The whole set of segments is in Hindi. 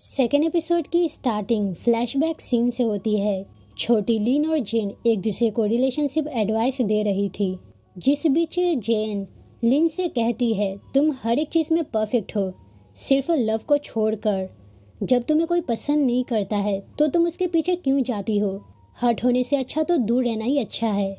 सेकेंड एपिसोड की स्टार्टिंग फ्लैशबैक सीन से होती है। छोटी लिन और जेन एक दूसरे को रिलेशनशिप एडवाइस दे रही थी, जिस बीच जेन लिन से कहती है तुम हर एक चीज़ में परफेक्ट हो, सिर्फ लव को छोड़कर। जब तुम्हें कोई पसंद नहीं करता है तो तुम उसके पीछे क्यों जाती हो? हर्ट होने से अच्छा तो दूर रहना ही अच्छा है।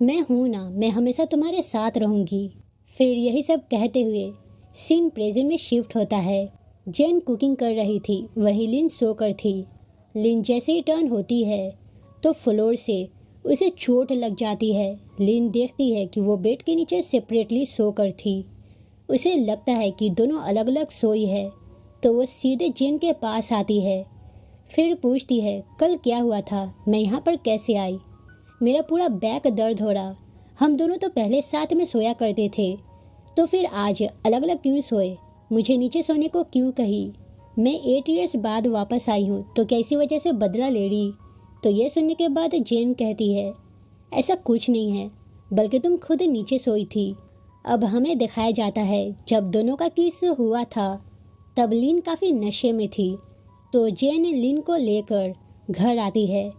मैं हूँ ना, मैं हमेशा तुम्हारे साथ रहूँगी। फिर यही सब कहते हुए सीन प्रेजेंट में शिफ्ट होता है। जेन कुकिंग कर रही थी, वहीं लिन सोकर थी। लिन जैसे ही टर्न होती है तो फ्लोर से उसे चोट लग जाती है। लिन देखती है कि वो बेड के नीचे सेपरेटली सोकर थी। उसे लगता है कि दोनों अलग अलग सोई है, तो वो सीधे जेन के पास आती है। फिर पूछती है कल क्या हुआ था, मैं यहाँ पर कैसे आई? मेरा पूरा बैक दर्द हो रहा। हम दोनों तो पहले साथ में सोया करते थे, तो फिर आज अलग अलग क्यों सोए? मुझे नीचे सोने को क्यों कही? मैं 8 ईयर्स बाद वापस आई हूँ, तो कैसी वजह से बदला ले रही? तो ये सुनने के बाद जेन कहती है ऐसा कुछ नहीं है, बल्कि तुम खुद नीचे सोई थी। अब हमें दिखाया जाता है जब दोनों का किस हुआ था तब लिन काफ़ी नशे में थी, तो जेन लिन को लेकर घर आती है।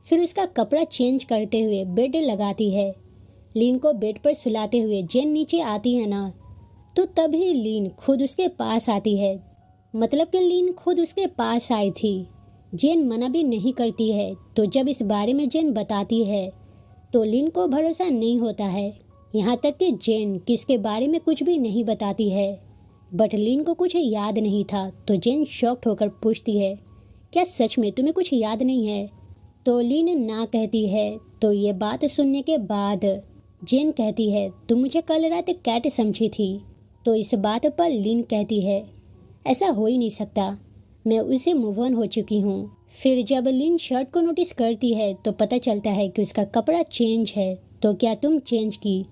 फिर उसका कपड़ा चेंज करते हुए बेड लगाती है। लिन को बेड पर सुलाते हुए जेन नीचे आती है ना, तो तभी लीन खुद उसके पास आती है। मतलब कि लीन खुद उसके पास आई थी। जेन मना भी नहीं करती है, तो जब इस बारे में जेन बताती है तो लीन को भरोसा नहीं होता है। यहाँ तक कि जेन किसके बारे में कुछ भी नहीं बताती है। बट लीन को कुछ याद नहीं था, तो जेन शॉक्ड होकर पूछती है क्या सच में तुम्हें कुछ याद नहीं है? तो लीन ना कहती है। तो ये बात सुनने के बाद जेन कहती है तुम मुझे कल रात कैट समझी थी। तो इस बात पर लिन कहती है ऐसा हो ही नहीं सकता, मैं उससे मूव ऑन हो चुकी हूँ। फिर जब लिन शर्ट को नोटिस करती है तो पता चलता है कि उसका कपड़ा चेंज है। तो क्या तुम चेंज की?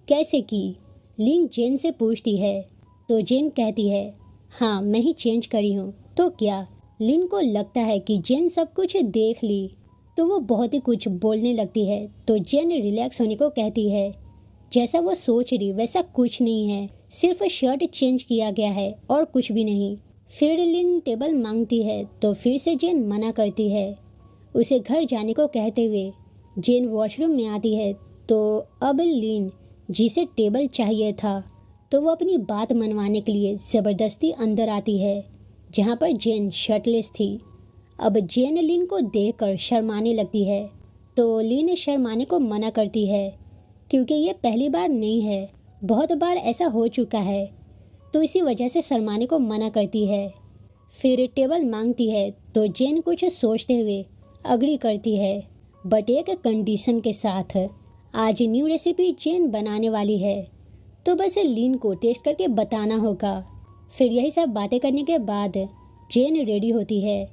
कैसे की? लिन जेन से पूछती है। तो जेन कहती है हाँ मैं ही चेंज करी हूँ। तो क्या? लिन को लगता है कि जेन सब कुछ देख ली, तो वो बहुत ही कुछ बोलने लगती है। तो जेन रिलैक्स होने को कहती है जैसा वो सोच रही वैसा कुछ नहीं है, सिर्फ शर्ट चेंज किया गया है और कुछ भी नहीं। फिर लिन टेबल मांगती है, तो फिर से जेन मना करती है। उसे घर जाने को कहते हुए जेन वॉशरूम में आती है। तो अब लिन जिसे टेबल चाहिए था, तो वो अपनी बात मनवाने के लिए ज़बरदस्ती अंदर आती है, जहाँ पर जेन शर्टलेस थी। अब जेन लिन को देखकर शर्माने लगती है, तो लिन शर्माने को मना करती है क्योंकि ये पहली बार नहीं है, बहुत बार ऐसा हो चुका है, तो इसी वजह से शर्माने को मना करती है। फिर टेबल मांगती है, तो जेन कुछ सोचते हुए अग्री करती है, बट एक कंडीशन के साथ। आज न्यू रेसिपी जेन बनाने वाली है, तो बस लीन को टेस्ट करके बताना होगा। फिर यही सब बातें करने के बाद जेन रेडी होती है।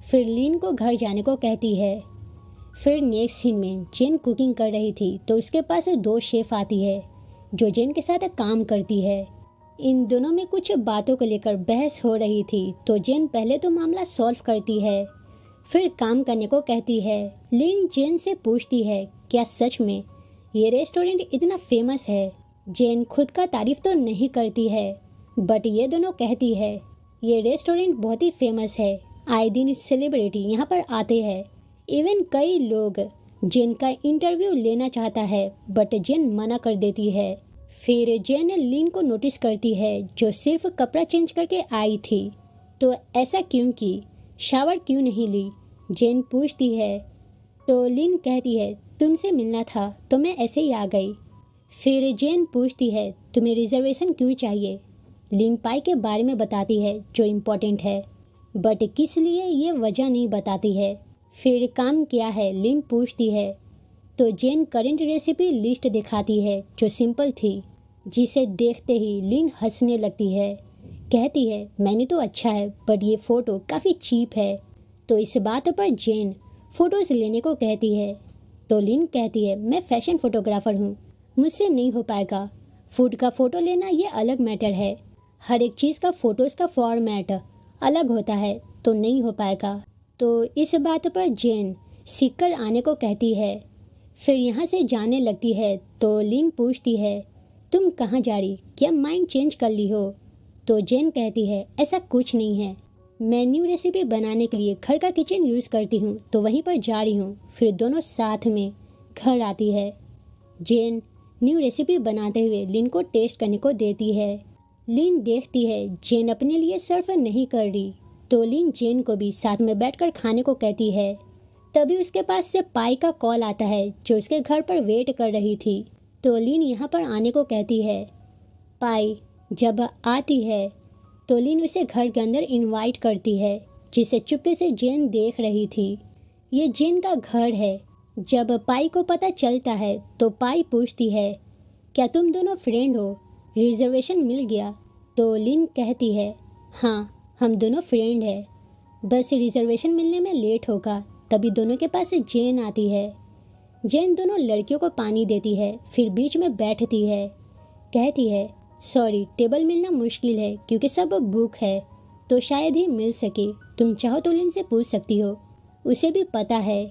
फिर लीन को घर जाने को कहती है। फिर नेक्स्ट सीन में जेन कुकिंग कर रही थी, तो उसके पास 2 शेफ आती है जो जेन के साथ काम करती है। इन दोनों में कुछ बातों को लेकर बहस हो रही थी, तो जेन पहले तो मामला सॉल्व करती है, फिर काम करने को कहती है। लिन जेन से पूछती है क्या सच में ये रेस्टोरेंट इतना फेमस है? जेन खुद का तारीफ तो नहीं करती है, बट ये दोनों कहती है ये रेस्टोरेंट बहुत ही फेमस है, आए दिन सेलिब्रिटी यहाँ पर आते हैं। इवन कई लोग जिनका इंटरव्यू लेना चाहता है, बट जेन मना कर देती है। फिर जेन लिन को नोटिस करती है जो सिर्फ कपड़ा चेंज करके आई थी, तो ऐसा क्यों की? शावर क्यों नहीं ली? जेन पूछती है। तो लिन कहती है तुमसे मिलना था तो मैं ऐसे ही आ गई। फिर जेन पूछती है तुम्हें रिजर्वेशन क्यों चाहिए? लिन पाई के बारे में बताती है जो इम्पोर्टेंट है, बट किस लिए ये वजह नहीं बताती है। फिर काम क्या है लिन पूछती है, तो जेन करंट रेसिपी लिस्ट दिखाती है जो सिंपल थी, जिसे देखते ही लिन हंसने लगती है। कहती है मैंने तो अच्छा है, बट ये फ़ोटो काफ़ी चीप है। तो इस बात पर जेन फ़ोटोज़ लेने को कहती है। तो लिन कहती है मैं फ़ैशन फ़ोटोग्राफ़र हूँ, मुझसे नहीं हो पाएगा। फूड का फ़ोटो लेना ये अलग मैटर है, हर एक चीज़ का फ़ोटोज़ का फॉर्मेट अलग होता है, तो नहीं हो पाएगा। तो इस बात पर जेन सीकर आने को कहती है। फिर यहाँ से जाने लगती है, तो लिन पूछती है तुम कहाँ जा रही, क्या माइंड चेंज कर ली हो? तो जेन कहती है ऐसा कुछ नहीं है, मैं न्यू रेसिपी बनाने के लिए घर का किचन यूज़ करती हूँ, तो वहीं पर जा रही हूँ। फिर दोनों साथ में घर आती है। जेन न्यू रेसिपी बनाते हुए लिन को टेस्ट करने को देती है। लिन देखती है जेन अपने लिए सर्व नहीं कर रही, तो लिन जेन को भी साथ में बैठकर खाने को कहती है। तभी उसके पास से पाई का कॉल आता है, जो उसके घर पर वेट कर रही थी। तो लिन यहाँ पर आने को कहती है। पाई जब आती है तो लिन उसे घर के अंदर इनवाइट करती है, जिसे चुपके से जेन देख रही थी। ये जेन का घर है। जब पाई को पता चलता है तो पाई पूछती है, क्या तुम दोनों फ्रेंड हो? रिजर्वेशन मिल गया? तो लिन कहती है, हाँ हम दोनों फ्रेंड हैं, बस रिजर्वेशन मिलने में लेट होगा। तभी दोनों के पास जेन आती है। जेन दोनों लड़कियों को पानी देती है, फिर बीच में बैठती है। कहती है, सॉरी टेबल मिलना मुश्किल है क्योंकि सब बुक है, तो शायद ही मिल सके। तुम चाहो तो लिन से पूछ सकती हो, उसे भी पता है।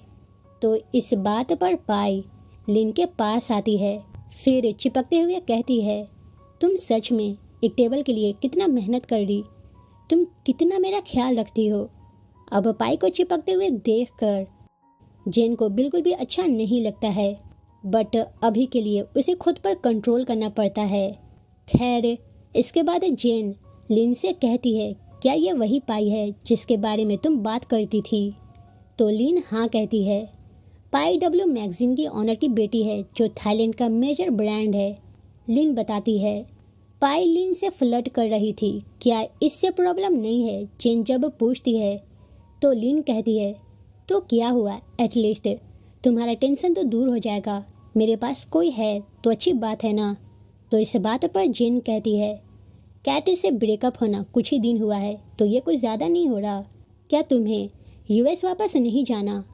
तो इस बात पर पाई लिन के पास आती है, फिर चिपकते हुए कहती है, तुम सच में एक टेबल के लिए कितना मेहनत कर रही, तुम कितना मेरा ख्याल रखती हो। अब पाई को चिपकते हुए देखकर जेन को बिल्कुल भी अच्छा नहीं लगता है, बट अभी के लिए उसे खुद पर कंट्रोल करना पड़ता है। खैर, इसके बाद जेन लिन से कहती है, क्या ये वही पाई है जिसके बारे में तुम बात करती थी? तो लिन हाँ कहती है। पाई डब्ल्यू मैगजीन की ऑनर की बेटी है, जो थाईलैंड का मेजर ब्रांड है। लिन बताती है। पाई लिन से फ्लर्ट कर रही थी, क्या इससे प्रॉब्लम नहीं है? जेन जब पूछती है तो लिन कहती है, तो क्या हुआ, एटलीस्ट तुम्हारा टेंशन तो दूर हो जाएगा। मेरे पास कोई है तो अच्छी बात है ना। तो इस बात पर जेन कहती है, कैट से ब्रेकअप होना कुछ ही दिन हुआ है, तो ये कुछ ज़्यादा नहीं हो रहा। क्या तुम्हें यूएस वापस नहीं जाना?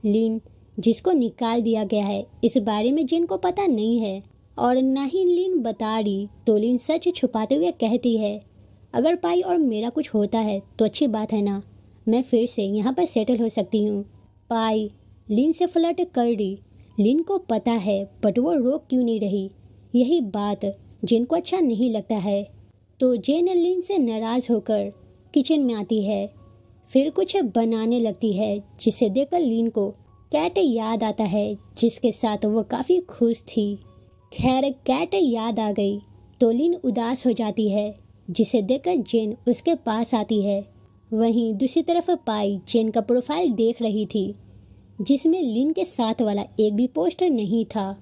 लिन, जिसको निकाल दिया गया है, इस बारे में जेन को पता नहीं है और ना ही लिन बता रही। तो लिन सच छुपाते हुए कहती है, अगर पाई और मेरा कुछ होता है तो अच्छी बात है ना, मैं फिर से यहाँ पर सेटल हो सकती हूँ। पाई लिन से फ्लर्ट कर रही। लिन को पता है, बट वो रोक क्यों नहीं रही? यही बात जेन को अच्छा नहीं लगता है। तो जेन लिन से नाराज़ होकर किचन में आती है, फिर कुछ बनाने लगती है, जिसे देखकर लिन को कैट याद आता है, जिसके साथ वो काफ़ी खुश थी। खैर, कैट याद आ गई तो लिन उदास हो जाती है, जिसे देखकर जेन उसके पास आती है। वहीं दूसरी तरफ पाई जेन का प्रोफाइल देख रही थी, जिसमें लिन के साथ वाला एक भी पोस्टर नहीं था।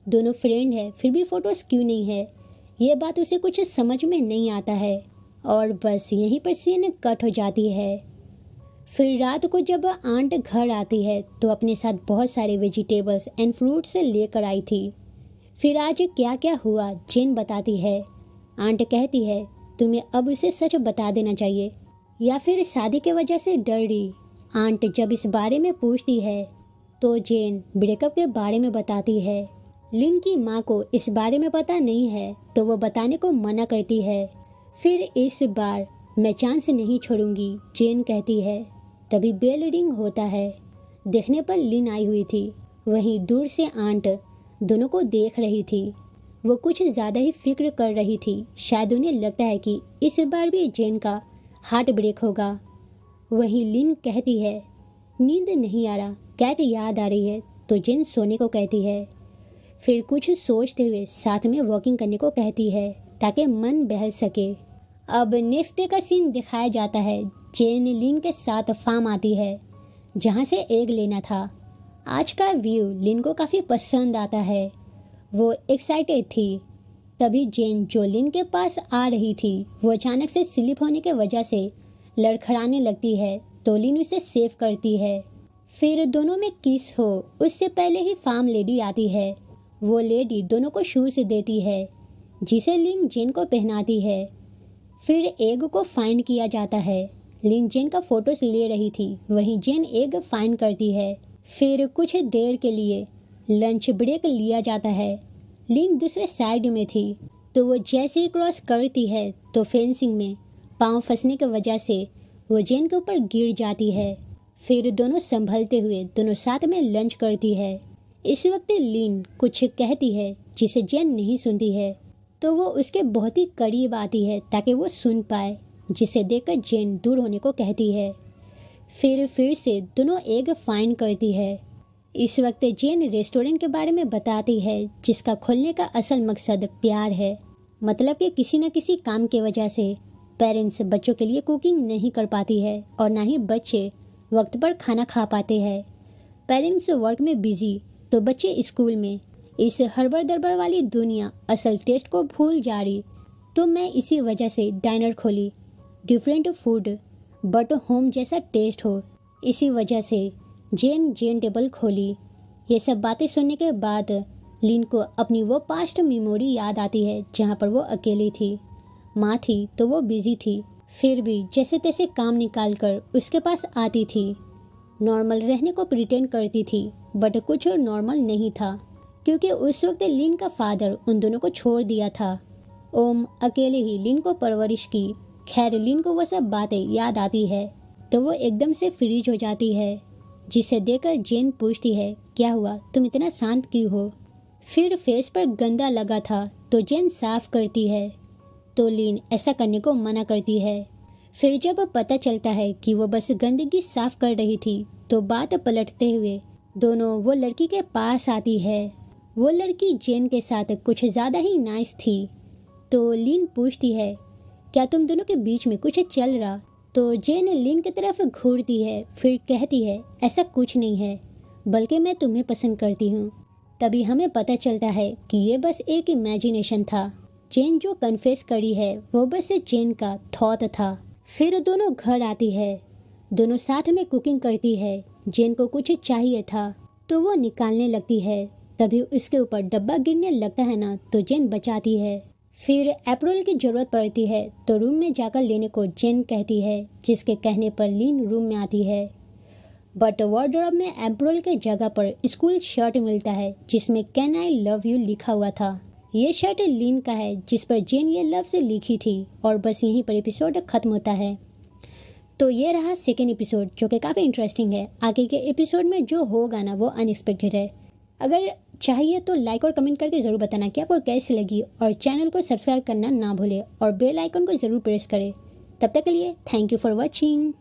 दोनों फ्रेंड है, फिर भी फोटोज क्यों नहीं है? ये बात उसे कुछ समझ में नहीं आता है और बस यहीं पर सीन कट हो जाती है। फिर रात को जब आंट घर आती है तो अपने साथ बहुत सारे वेजिटेबल्स एंड फ्रूट्स लेकर आई थी। फिर आज क्या क्या हुआ जेन बताती है। आंट कहती है, तुम्हें अब उसे सच बता देना चाहिए, या फिर शादी के वजह से डर रही। आंट जब इस बारे में पूछती है तो जेन ब्रेकअप के बारे में बताती है। लिन की माँ को इस बारे में पता नहीं है, तो वो बताने को मना करती है। फिर इस बार मैं चांस नहीं छोड़ूंगी, जेन कहती है। तभी बेल रिंग होता है। देखने पर लिन आई हुई थी। वहीं दूर से आंट दोनों को देख रही थी। वो कुछ ज़्यादा ही फिक्र कर रही थी। शायद उन्हें लगता है कि इस बार भी जेन का हार्ट ब्रेक होगा। वहीं लिन कहती है, नींद नहीं आ रहा, कैट याद आ रही है। तो जेन सोने को कहती है। फिर कुछ सोचते हुए साथ में वॉकिंग करने को कहती है, ताकि मन बहल सके। अब नेक्स्ट डे का सीन दिखाया जाता है। जेन लिन के साथ फार्म आती है, जहाँ से एग लेना था। आज का व्यू लिन को काफ़ी पसंद आता है। वो एक्साइटेड थी। तभी जेन जो लिन के पास आ रही थी, वो अचानक से स्लिप होने के वजह से लड़खड़ाने लगती है। तो लिन उसे सेव करती है। फिर दोनों में किस हो उससे पहले ही फार्म लेडी आती है। वो लेडी दोनों को शूज देती है, जिसे लिन जेन को पहनाती है। फिर एग को फाइंड किया जाता है। लिन जेन का फोटोज ले रही थी, वहीं जेन एग फाइंड करती है। फिर कुछ देर के लिए लंच ब्रेक लिया जाता है। लिन दूसरे साइड में थी, तो वो जैसे ही क्रॉस करती है तो फेंसिंग में पाँव फंसने की वजह से वो जेन के ऊपर गिर जाती है। फिर दोनों संभलते हुए दोनों साथ में लंच करती है। इस वक्त लिन कुछ कहती है, जिसे जेन नहीं सुनती है, तो वो उसके बहुत ही करीब आती है ताकि वो सुन पाए। जिसे देखकर जेन दूर होने को कहती है। फिर से दोनों एग फाइंड करती है। इस वक्त जेन रेस्टोरेंट के बारे में बताती है जिसका खोलने का असल मकसद प्यार है। मतलब कि किसी न किसी काम की वजह से पेरेंट्स बच्चों के लिए कुकिंग नहीं कर पाती है और ना ही बच्चे वक्त पर खाना खा पाते हैं। पेरेंट्स वर्क में बिजी तो बच्चे स्कूल में। इस हड़बड़ दड़बड़ वाली दुनिया असल टेस्ट को भूल जा रही। तो मैं इसी वजह से डाइनर खोली, डिफरेंट फूड बट होम जैसा टेस्ट हो। इसी वजह से जेन टेबल खोली। ये सब बातें सुनने के बाद लिन को अपनी वो पास्ट मेमोरी याद आती है जहाँ पर वो अकेली थी। माँ थी तो वो बिजी थी, फिर भी जैसे तैसे काम निकाल कर उसके पास आती थी। नॉर्मल रहने को प्रिटेंड करती थी बट कुछ नॉर्मल नहीं था, क्योंकि उस वक्त लिन का फादर उन दोनों को छोड़ दिया था। ओम अकेले ही लिन को परवरिश की। खैर लिन को वो सब बातें याद आती है तो वो एकदम से फ्रीज हो जाती है, जिसे देखकर जेन पूछती है क्या हुआ, तुम इतना शांत क्यों हो। फिर फेस पर गंदा लगा था तो जेन साफ करती है तो लिन ऐसा करने को मना करती है। फिर जब पता चलता है कि वो बस गंदगी साफ कर रही थी तो बात पलटते हुए दोनों वो लड़की के पास आती है। वो लड़की जेन के साथ कुछ ज़्यादा ही नाइस थी। तो लिन पूछती है क्या तुम दोनों के बीच में कुछ चल रहा। तो जेन लिन की तरफ घूरती है, फिर कहती है ऐसा कुछ नहीं है, बल्कि मैं तुम्हें पसंद करती हूँ। तभी हमें पता चलता है कि ये बस एक इमेजिनेशन था। जेन जो कन्फेस करी है वो बस जेन का थॉट था। फिर दोनों घर आती है, दोनों साथ में कुकिंग करती है। जेन को कुछ चाहिए था तो वो निकालने लगती है, तभी उसके ऊपर डब्बा गिरने लगता है ना, तो जेन बचाती है। फिर अप्रैल की जरूरत पड़ती है तो रूम में जाकर लेने को जेन कहती है, जिसके कहने पर लिन रूम में आती है। बट वार्डरोब में अप्रैल के जगह पर स्कूल शर्ट मिलता है जिसमें कैन आई लव यू लिखा हुआ था। ये शर्ट लिन का है जिस पर जेन ये लव से लिखी थी। और बस यहीं पर एपिसोड खत्म होता है। तो ये रहा सेकेंड एपिसोड, जो कि काफ़ी इंटरेस्टिंग है। आगे के एपिसोड में जो होगा ना वो अनएक्सपेक्टेड है। अगर चाहिए तो लाइक और कमेंट करके ज़रूर बताना कि आपको कैसी लगी, और चैनल को सब्सक्राइब करना ना भूले और बेल आइकन को ज़रूर प्रेस करें। तब तक के लिए थैंक यू फॉर वॉचिंग।